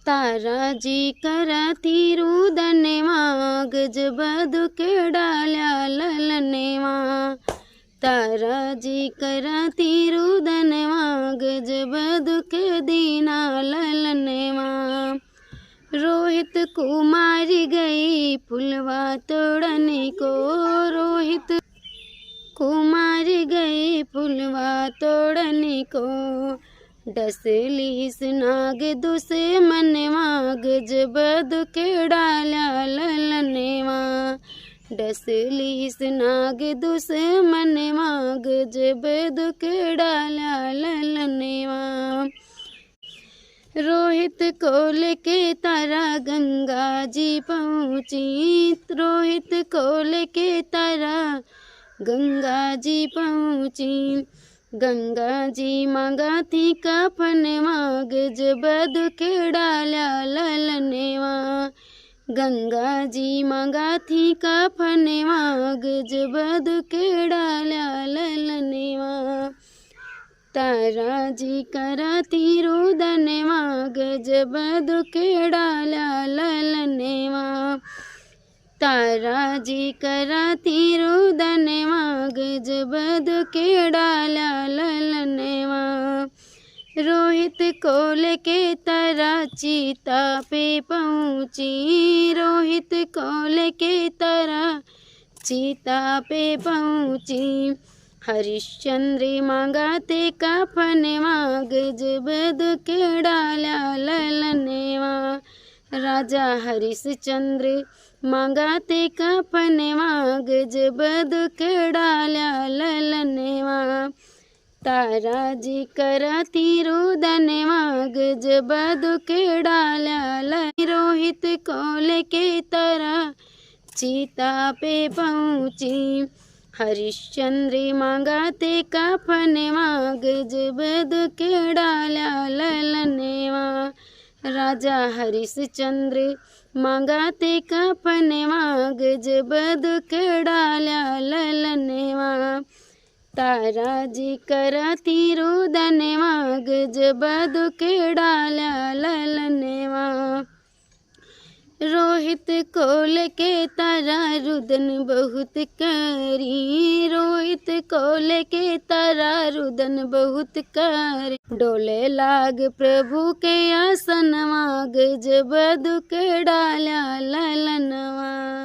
तारा जी करती रुदनेवा गजब दुख डाल्या ललनेवा। तारा जी करती रुदनेवा गजब दुख दीना ललनेवा। रोहित कुमार गई फुलवा तोड़ने को, रोहित कुमार गई फुलवा तोड़ने को। डसली नाग दुश्मनवा गजब दुख डाल्या ललनेवा। डसली नाग दुश्मनवा गजब दुख डाल्या ललनेवा। रोहित को लेके तारा गंगा जी पहुँची, रोहित को लेके तारा गंगा जी पहुँची। गंगा जी मांगा थी कफनवा गजब दुख डाल्या ललनेवा। गंगा जी मांगा थी कफनवा गजब दुख डाल्या ललनेवा। तारा जी करती रुदनेवा गजब दुख डाल्या ललनेवा। तारा जी करती रुदनेवा गजब दुख डाल्या ललनेवा। रोहित को लेके तारा चीता पे पहुँची, रोहित को लेके तारा चीता पे पहुँची। हरिश्चंद्र मांगाते कफनवा गजब दुख डाल्या ललनेवा। राजा हरिश्चंद्र मांगाते कफनवा गजब दुख डाल्या ललनेवा। तारा जी करती रुदनेवा गजब दुख डाल्या रोहित को लेके तारा चीता पे पहुँची। हरिश्चंद्र मांगाते कफनवा गजब दुख डाल्या ललनेवा। राजा हरिश्चंद्र मांगाते कफनवा गजब दुख डाल्या ललनेवा। तारा जी करती रुदनेवा गजब दुख डाल्या ललनेवा। रोहित को लेके तारा रुदन बहुत करी, रोहित को लेके तारा रुदन बहुत करी। डोले लाग प्रभु के आसनवा गजब दुख डाल्या ललनवा।